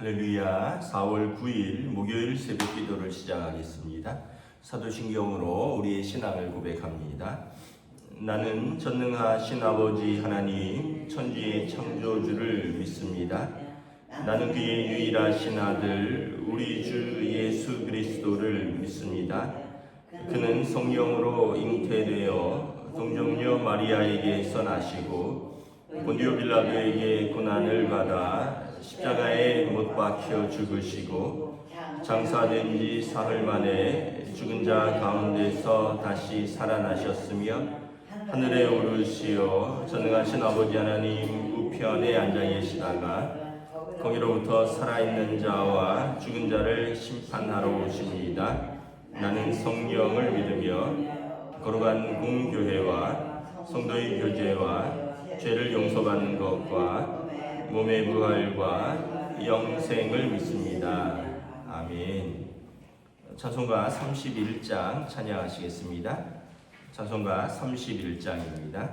할렐루야. 4월 9일 목요일 새벽 기도를 시작하겠습니다. 사도신경으로 우리의 신앙을 고백합니다. 나는 전능하신 아버지 하나님 천지의 창조주를 믿습니다. 나는 그의 유일하신 아들 우리 주 예수 그리스도를 믿습니다. 그는 성령으로 잉태되어 동정녀 마리아에게서 나시고 본디오 빌라도에게 고난을 받아 십자가에 못 박혀 죽으시고 장사된 지 사흘 만에 죽은 자 가운데서 다시 살아나셨으며 하늘에 오르시어 전능하신 아버지 하나님 우편에 앉아 계시다가 거기로부터 살아있는 자와 죽은 자를 심판하러 오십니다. 나는 성령을 믿으며 거룩한 공교회와 성도의 교제와 죄를 용서받는 것과 몸의 부활과 영생을 믿습니다. 아멘. 찬송가 31장 찬양하시겠습니다. 찬송가 31장입니다.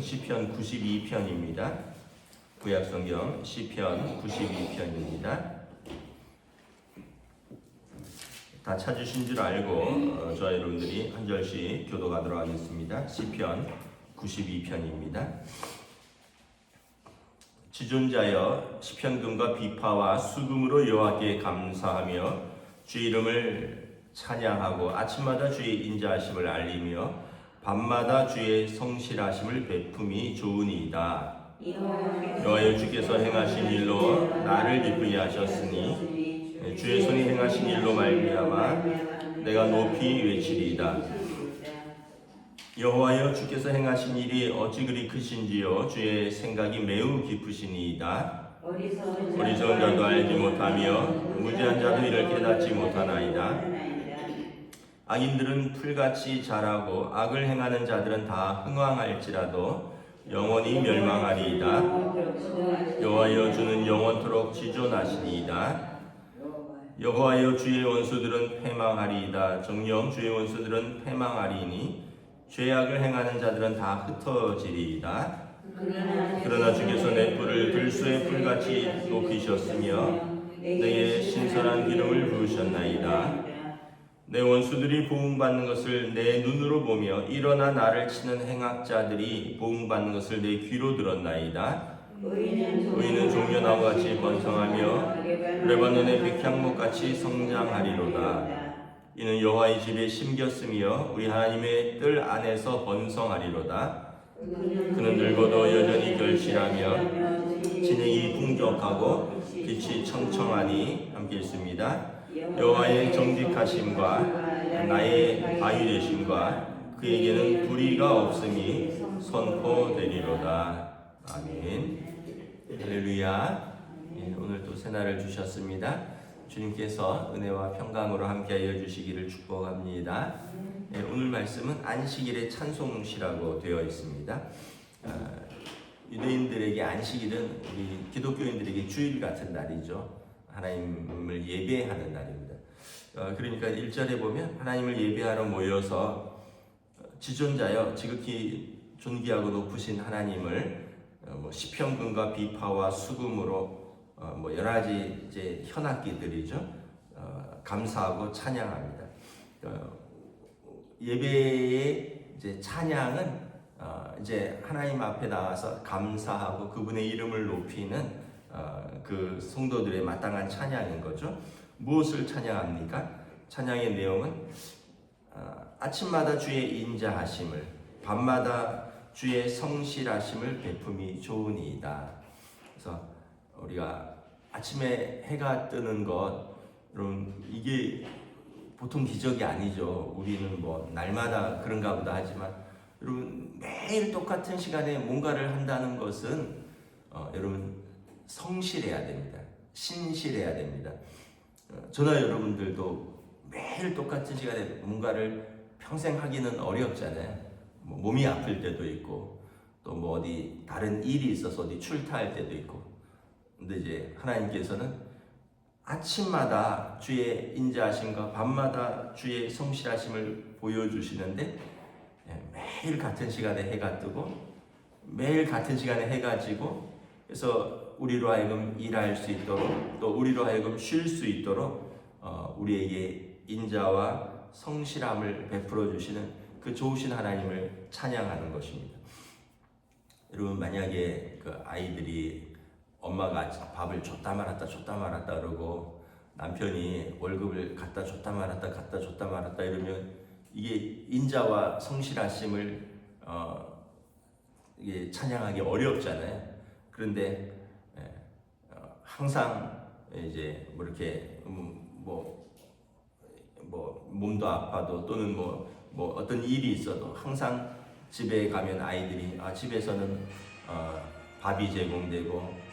시편 92편입니다. 구약성경 시편 92편입니다. 다 찾으신 줄 알고 저와 여러분들이 한 절씩 교독하도록 하겠습니다. 시편 92편입니다. 지존자여 시편금과 비파와 수금으로 여호와께 감사하며 주의 이름을 찬양하고 아침마다 주의 인자하심을 알리며 밤마다 주의 성실하심을 베품이 좋으니이다. 여호와여 주께서 행하신 일로 나를 기쁘게 하셨으니 주의 손이 행하신 일로 말미암아 내가 높이 외치리이다. 여호와여 주께서 행하신 일이 어찌 그리 크신지요 주의 생각이 매우 깊으시니이다. 어리석은 자도 알지 못하며 무지한 자도 이를 깨닫지 못하나이다. 악인들은 풀같이 자라고 악을 행하는 자들은 다 흥왕할지라도 영원히 멸망하리이다. 여호와여 주는 영원토록 지존하시니이다. 여호와여 주의 원수들은 패망하리이다. 정녕 주의 원수들은 패망하리니 죄악을 행하는 자들은 다 흩어지리이다. 그러나 주께서 내 뿔을 들소의 뿔같이 높이셨으며 내게 신선한 기름을 부으셨나이다. 내 원수들이 보응받는 것을 내 눈으로 보며 일어나 나를 치는 행악자들이 보응받는 것을 내 귀로 들었나이다. 의인은 종려나무같이 번성하며 레바논의 백향목같이 성장하리로다. 이는 여호와의 집에 심겼으며 우리 하나님의 뜰 안에서 번성하리로다. 그는 늙어도 여전히 결실하며 진액이 풍족하고 빛이 청청하니 함께 있습니다. 여호와의 정직하심과 나의 바위 되심과 그에게는 불의가 없음이 선포되리로다. 아멘. 할렐루야. 오늘 또 새날을 주셨습니다. 주님께서 은혜와 평강으로 함께하여 주시기를 축복합니다. 오늘 말씀은 안식일의 찬송시라고 되어 있습니다. 유대인들에게 안식일은 우리 기독교인들에게 주일 같은 날이죠. 하나님을 예배하는 날입니다. 그러니까 1절에 보면 하나님을 예배하러 모여서 지존자여 지극히 존귀하고 높으신 하나님을 시편금과 비파와 수금으로 여러 가지 이제 현악기들이죠. 감사하고 찬양합니다. 예배의 이제 찬양은 이제 하나님 앞에 나와서 감사하고 그분의 이름을 높이는 그 성도들의 마땅한 찬양인 거죠. 무엇을 찬양합니까? 찬양의 내용은 아침마다 주의 인자하심을, 밤마다 주의 성실하심을 베품이 좋으니이다. 그래서 우리가 아침에 해가 뜨는 것, 여러분 이게 보통 기적이 아니죠. 우리는 뭐 날마다 그런가 보다 하지만 여러분 매일 똑같은 시간에 뭔가를 한다는 것은 여러분 성실해야 됩니다. 신실해야 됩니다. 저나 여러분들도 매일 똑같은 시간에 뭔가를 평생 하기는 어렵잖아요. 몸이 아플 때도 있고 또 뭐 어디 다른 일이 있어서 어디 출타할 때도 있고. 근데 이제 하나님께서는 아침마다 주의 인자하심과 밤마다 주의 성실하심을 보여주시는데 매일 같은 시간에 해가 뜨고 매일 같은 시간에 해가 지고 그래서 우리로 하여금 일할 수 있도록 또 우리로 하여금 쉴 수 있도록 우리에게 인자와 성실함을 베풀어 주시는 그 좋으신 하나님을 찬양하는 것입니다. 여러분 만약에 그 아이들이 엄마가 밥을 줬다 말았다 그러고 남편이 월급을 갖다 줬다 말았다 이러면 이게 인자와 성실하심을 이게 찬양하기 어렵잖아요. 그런데 항상 이제 뭐 이렇게 몸도 아파도 또는 뭐 어떤 일이 있어도 항상 집에 가면 아이들이 집에서는 밥이 제공되고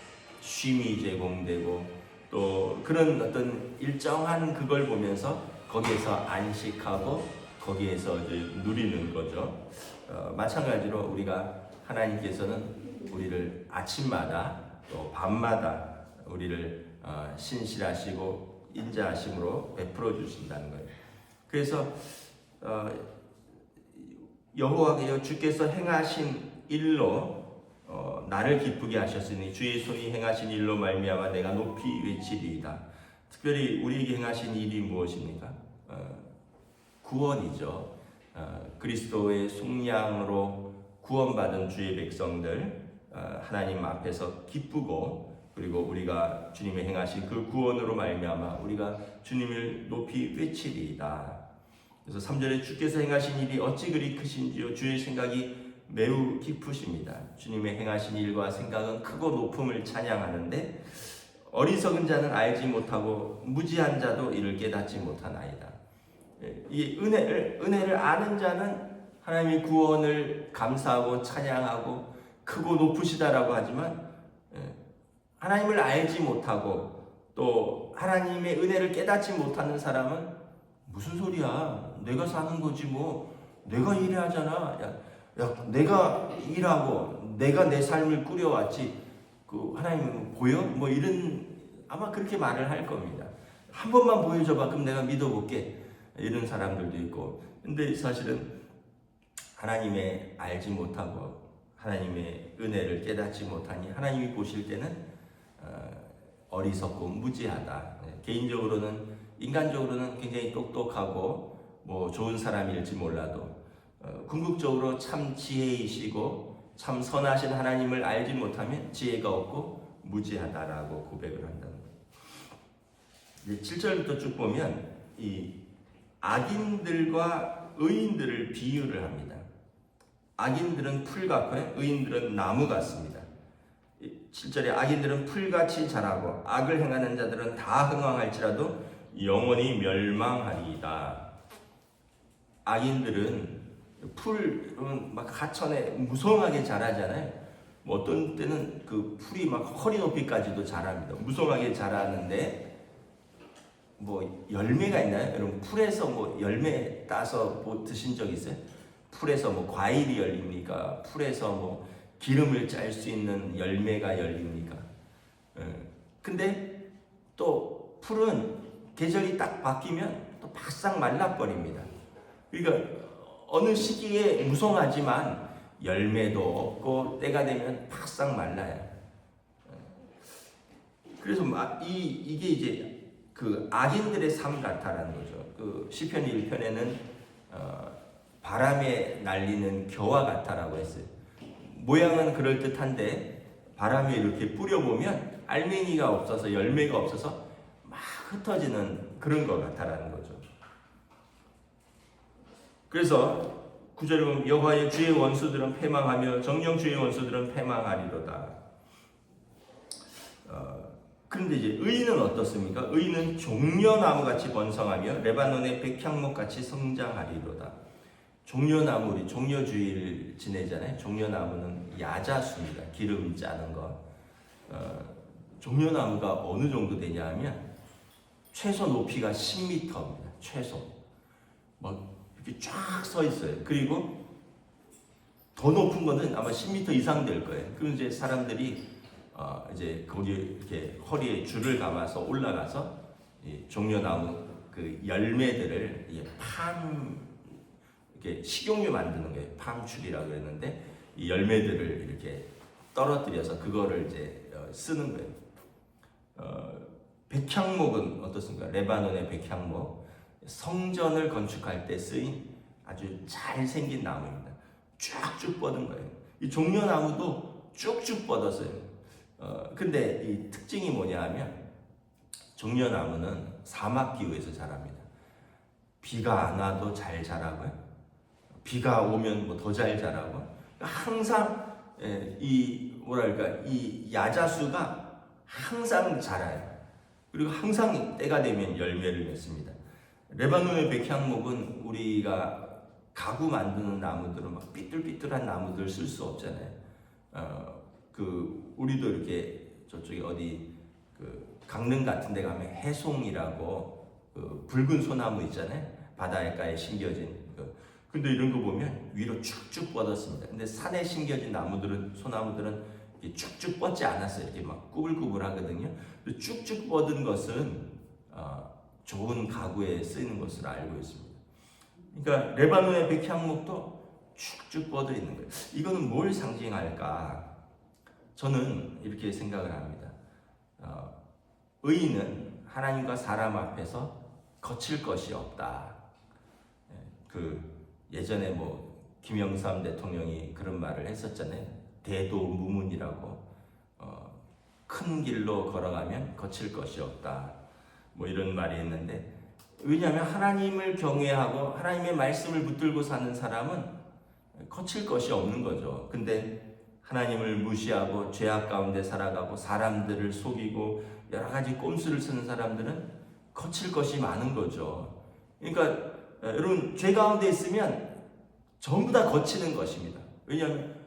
쉼이 제공되고 또 그런 어떤 일정한 그걸 보면서 거기에서 안식하고 거기에서 이제 누리는 거죠. 마찬가지로 우리가 하나님께서는 우리를 아침마다 또 밤마다 우리를 신실하시고 인자하심으로 베풀어 주신다는 거예요. 그래서 여호와께서 주께서 행하신 일로 나를 기쁘게 하셨으니 주의 손이 행하신 일로 말미암아 내가 높이 외치리이다. 특별히 우리에게 행하신 일이 무엇입니까? 구원이죠. 그리스도의 속량으로 구원받은 주의 백성들 하나님 앞에서 기쁘고 그리고 우리가 주님의 행하신 그 구원으로 말미암아 우리가 주님을 높이 외치리이다. 그래서 3절에 주께서 행하신 일이 어찌 그리 크신지요 주의 생각이 매우 깊으십니다. 주님의 행하신 일과 생각은 크고 높음을 찬양하는데 어리석은 자는 알지 못하고 무지한 자도 이를 깨닫지 못하나이다. 이 은혜를 아는 자는 하나님의 구원을 감사하고 찬양하고 크고 높으시다라고 하지만, 하나님을 알지 못하고 또 하나님의 은혜를 깨닫지 못하는 사람은 무슨 소리야? 내가 사는 거지 뭐. 내가 일하잖아. 야, 내가 일하고 내가 내 삶을 꾸려왔지. 그 하나님은 보여? 뭐 이런 아마 그렇게 말을 할 겁니다. 한 번만 보여줘봐. 그럼 내가 믿어볼게. 이런 사람들도 있고. 근데 사실은 하나님의 알지 못하고 하나님의 은혜를 깨닫지 못하니 하나님이 보실 때는 어리석고 무지하다. 개인적으로는 인간적으로는 굉장히 똑똑하고 뭐 좋은 사람일지 몰라도 궁극적으로 참 지혜이시고 참 선하신 하나님을 알지 못하면 지혜가 없고 무지하다라고 고백을 한다는 거예요. 7절부터 쭉 보면 이 악인들과 의인들을 비유를 합니다. 악인들은 풀 같고요, 의인들은 나무 같습니다. 7절에 악인들은 풀같이 자라고 악을 행하는 자들은 다 흥황할지라도 영원히 멸망하리이다. 악인들은 풀은 막 하천에 무성하게 자라잖아요. 뭐 어떤 때는 그 풀이 막 허리 높이까지도 자랍니다. 무성하게 자라는데 뭐 열매가 있나요? 여러분 풀에서 뭐 열매 따서 뭐 드신 적 있어요? 풀에서 뭐 과일이 열립니까? 풀에서 뭐 기름을 짤 수 있는 열매가 열립니까? 근데 또 풀은 계절이 딱 바뀌면 또 바싹 말라버립니다. 그러니까 어느 시기에 무성하지만 열매도 없고 때가 되면 바싹 말라요. 그래서 이게 이제 그 악인들의 삶 같다라는 거죠. 그 시편 1편에는 바람에 날리는 겨와 같다라고 했어요. 모양은 그럴듯한데 바람에 이렇게 뿌려보면 알맹이가 없어서 열매가 없어서 막 흩어지는 그런 것 같다라는 거죠. 그래서 9절에 보면 여호와의 주의 원수들은 패망하며 정령 주의 원수들은 패망하리로다. 그런데 이제 의인은 어떻습니까? 의인은 종려나무같이 번성하며 레바논의 백향목같이 성장하리로다. 종려나무, 우리 종려주의를 지내잖아요. 종려나무는 야자수입니다. 기름 짜는 거. 종려나무가 어느 정도 되냐 하면 최소 높이가 10m입니다. 최소. 막 이렇게 쫙 서 있어요. 그리고 더 높은 거는 아마 10m 이상 될 거예요. 그럼 이제 사람들이 이제 거기 이렇게 허리에 줄을 감아서 올라가서 이 종려나무 그 열매들을 이렇게 식용유 만드는 거예요. 팜출이라고 했는데 이 열매들을 이렇게 떨어뜨려서 그거를 이제 쓰는 거예요. 백향목은 어떻습니까? 레바논의 백향목, 성전을 건축할 때 쓰인 아주 잘생긴 나무입니다. 쭉쭉 뻗은 거예요. 이 종려나무도 쭉쭉 뻗었어요. 근데 이 특징이 뭐냐 하면 종려나무는 사막 기후에서 자랍니다. 비가 안 와도 잘 자라고요. 비가 오면 뭐 더 잘 자라고. 항상 이 야자수가 항상 자라요. 그리고 항상 때가 되면 열매를 맺습니다. 레바논의 백향목은 우리가 가구 만드는 나무들은 막 삐뚤삐뚤한 나무들 쓸 수 없잖아요. 우리도 이렇게 저쪽에 어디 그 강릉 같은 데 가면 해송이라고 그 붉은 소나무 있잖아요. 바닷가에 심겨진 근데 이런 거 보면 위로 쭉쭉 뻗었습니다. 근데 산에 심겨진 소나무들은 쭉쭉 뻗지 않았어요. 이렇게 막 꾸불꾸불하거든요. 쭉쭉 뻗은 것은 좋은 가구에 쓰이는 것으로 알고 있습니다. 그러니까 레바논의 백향목도 쭉쭉 뻗어 있는 거예요. 이거는 뭘 상징할까? 저는 이렇게 생각을 합니다. 의인은 하나님과 사람 앞에서 거칠 것이 없다. 예전에 뭐 김영삼 대통령이 그런 말을 했었잖아요. 대도무문이라고. 큰 길로 걸어가면 거칠 것이 없다. 뭐 이런 말이 있는데, 왜냐하면 하나님을 경외하고 하나님의 말씀을 붙들고 사는 사람은 거칠 것이 없는 거죠. 근데 하나님을 무시하고 죄악 가운데 살아가고 사람들을 속이고 여러 가지 꼼수를 쓰는 사람들은 거칠 것이 많은 거죠. 그러니까 여러분 죄 가운데 있으면 전부 다 거치는 것입니다. 왜냐하면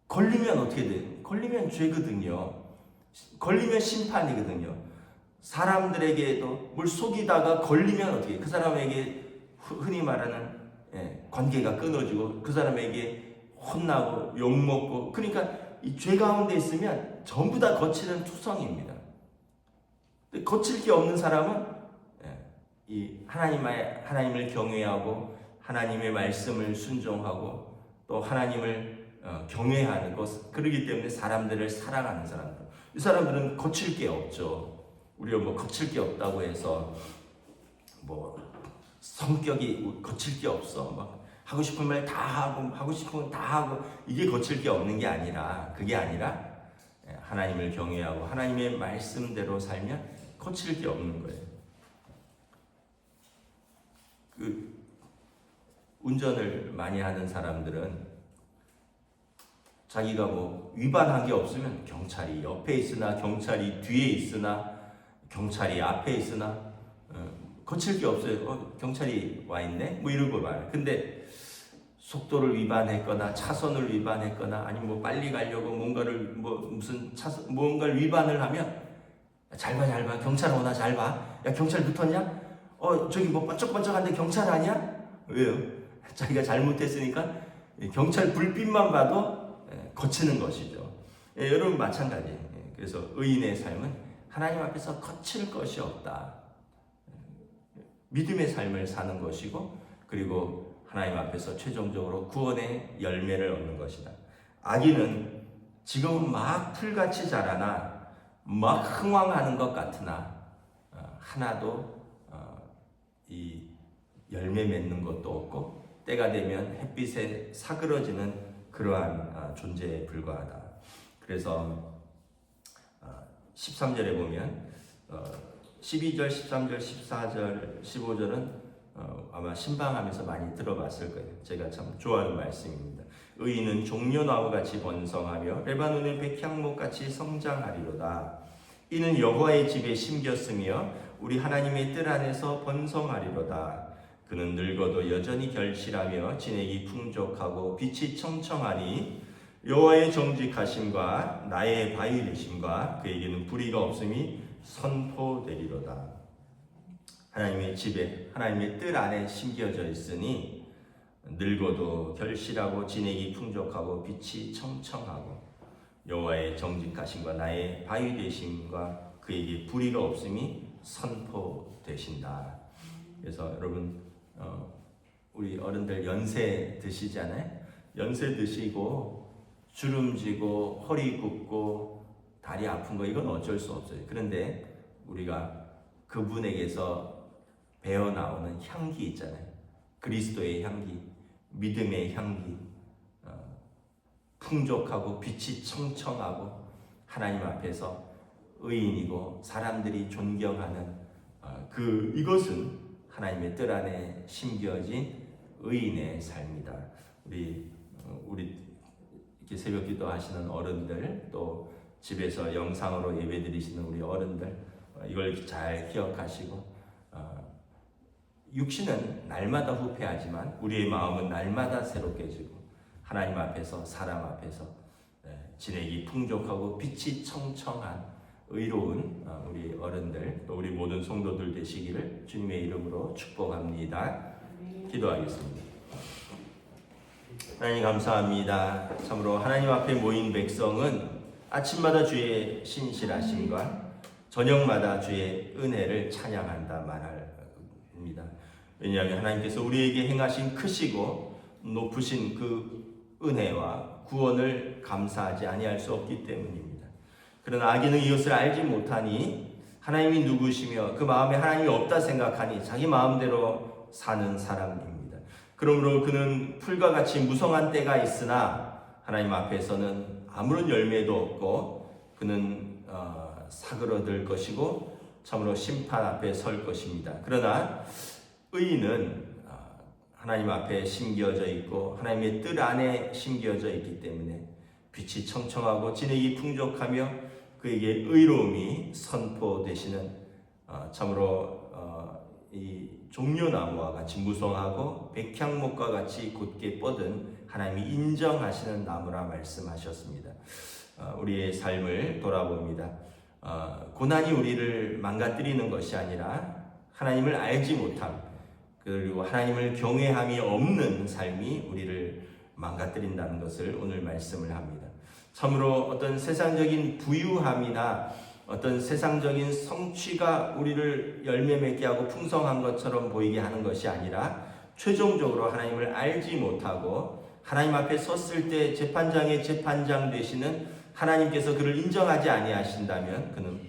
걸리면 어떻게 돼요? 걸리면 죄거든요. 걸리면 심판이거든요. 사람들에게도 뭘 속이다가 걸리면 어떻게 해요? 그 사람에게 흔히 말하는 관계가 끊어지고 그 사람에게 혼나고 욕먹고, 그러니까 이 죄 가운데 있으면 전부 다 거치는 투성입니다. 거칠 게 없는 사람은 이 하나님을 경외하고 하나님의 말씀을 순종하고 또 하나님을 경외하는 것, 그러기 때문에 사람들을 사랑하는 사람들, 이 사람들은 거칠 게 없죠. 우리가 뭐 거칠 게 없다고 해서 뭐 성격이 거칠 게 없어, 막 하고 싶은 말 다 하고 하고 싶은 건 다 하고, 이게 거칠 게 없는 게 아니라, 그게 아니라 하나님을 경외하고 하나님의 말씀대로 살면 거칠 게 없는 거예요. 그 운전을 많이 하는 사람들은 자기가 뭐 위반한 게 없으면 경찰이 옆에 있으나 경찰이 뒤에 있으나 경찰이 앞에 있으나 거칠 게 없어요. 경찰이 와 있네? 뭐 이러고 말. 근데 속도를 위반했거나 차선을 위반했거나 아니면 뭐 빨리 가려고 뭔가를 뭔가를 위반을 하면 잘 봐, 경찰 오나 잘 봐. 야, 경찰 붙었냐? 저기 뭐 번쩍번쩍한데 경찰 아니야? 왜요? 자기가 잘못했으니까 경찰 불빛만 봐도 거치는 것이죠. 여러분 마찬가지. 그래서 의인의 삶은 하나님 앞에서 거칠 것이 없다. 믿음의 삶을 사는 것이고, 그리고 하나님 앞에서 최종적으로 구원의 열매를 얻는 것이다. 악인은 지금은 막 풀같이 자라나 막 흥왕하는 것 같으나 하나도 이 열매 맺는 것도 없고 때가 되면 햇빛에 사그러지는 그러한 존재에 불과하다. 그래서 13절에 보면 12절, 13절, 14절, 15절은 아마 신방하면서 많이 들어봤을 거예요. 제가 참 좋아하는 말씀입니다. 의인은 종려나무 같이 번성하며 레바논의 백향목 같이 성장하리로다. 이는 여호와의 집에 심겼으며 우리 하나님의 뜰 안에서 번성하리로다. 그는 늙어도 여전히 결실하며 진액이 풍족하고 빛이 청청하니 여호와의 정직하심과 나의 바위 되심과 그에게는 불의가 없음이 선포되리로다. 하나님의 집에, 하나님의 뜰 안에 심겨져 있으니 늙어도 결실하고 진액이 풍족하고 빛이 청청하고 여호와의 정직하심과 나의 바위 되심과 그에게 불의가 없음이 선포되신다. 그래서 여러분 우리 어른들 연세 드시잖아요. 연세 드시고 주름지고 허리 굽고 다리 아픈 거, 이건 어쩔 수 없어요. 그런데 우리가 그분에게서 배어 나오는 향기 있잖아요. 그리스도의 향기, 믿음의 향기, 풍족하고 빛이 청청하고 하나님 앞에서 의인이고 사람들이 존경하는 이것은 하나님의 뜰 안에 심겨진 의인의 삶이다. 우리 이렇게 새벽기도 하시는 어른들, 또 집에서 영상으로 예배드리시는 우리 어른들, 이걸 잘 기억하시고 육신은 날마다 후패하지만 우리의 마음은 날마다 새롭게지고 하나님 앞에서, 사람 앞에서 진액이 풍족하고 빛이 청청한 의로운 우리 어른들, 또 우리 모든 성도들 되시기를 주님의 이름으로 축복합니다. 기도하겠습니다. 하나님 감사합니다. 참으로 하나님 앞에 모인 백성은 아침마다 주의 신실하심과 저녁마다 주의 은혜를 찬양한다 말합니다. 왜냐하면 하나님께서 우리에게 행하신 크시고 높으신 그 은혜와 구원을 감사하지 아니할 수 없기 때문입니다. 그러나 악인은 이것을 알지 못하니 하나님이 누구시며 그 마음에 하나님이 없다 생각하니 자기 마음대로 사는 사람입니다. 그러므로 그는 풀과 같이 무성한 때가 있으나 하나님 앞에서는 아무런 열매도 없고 그는 사그러들 것이고 참으로 심판 앞에 설 것입니다. 그러나 의인은 하나님 앞에 심겨져 있고 하나님의 뜰 안에 심겨져 있기 때문에 빛이 청청하고 진액이 풍족하며 그에게 의로움이 선포되시는 참으로 이 종려나무와 같이 무성하고 백향목과 같이 곧게 뻗은 하나님이 인정하시는 나무라 말씀하셨습니다. 우리의 삶을 돌아봅니다. 고난이 우리를 망가뜨리는 것이 아니라 하나님을 알지 못함, 그리고 하나님을 경외함이 없는 삶이 우리를 망가뜨린다는 것을 오늘 말씀을 합니다. 참으로 어떤 세상적인 부유함이나 어떤 세상적인 성취가 우리를 열매 맺게 하고 풍성한 것처럼 보이게 하는 것이 아니라 최종적으로 하나님을 알지 못하고 하나님 앞에 섰을 때 재판장의 재판장 되시는 하나님께서 그를 인정하지 아니하신다면 그는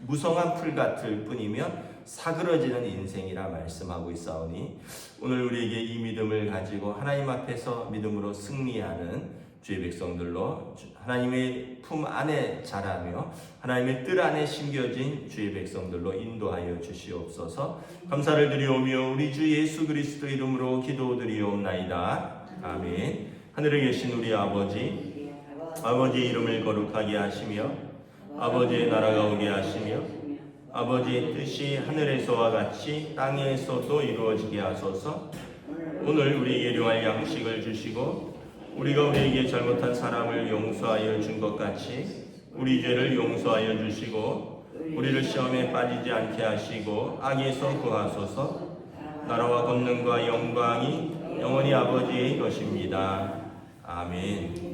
무성한 풀 같을 뿐이며 사그러지는 인생이라 말씀하고 있사오니 오늘 우리에게 이 믿음을 가지고 하나님 앞에서 믿음으로 승리하는 주의 백성들로 하나님의 품 안에 자라며 하나님의 뜰 안에 심겨진 주의 백성들로 인도하여 주시옵소서. 감사를 드리오며 우리 주 예수 그리스도 이름으로 기도드리옵나이다. 아멘. 하늘에 계신 우리 아버지, 아버지의 이름을 거룩하게 하시며 아버지의 나라가 오게 하시며 아버지의 뜻이 하늘에서와 같이 땅에서도 이루어지게 하소서. 오늘 우리에게 일용할 양식을 주시고 우리가 우리에게 잘못한 사람을 용서하여 준 것 같이 우리 죄를 용서하여 주시고 우리를 시험에 빠지지 않게 하시고 악에서 구하소서. 나라와 권능과 영광이 영원히 아버지의 것입니다. 아멘.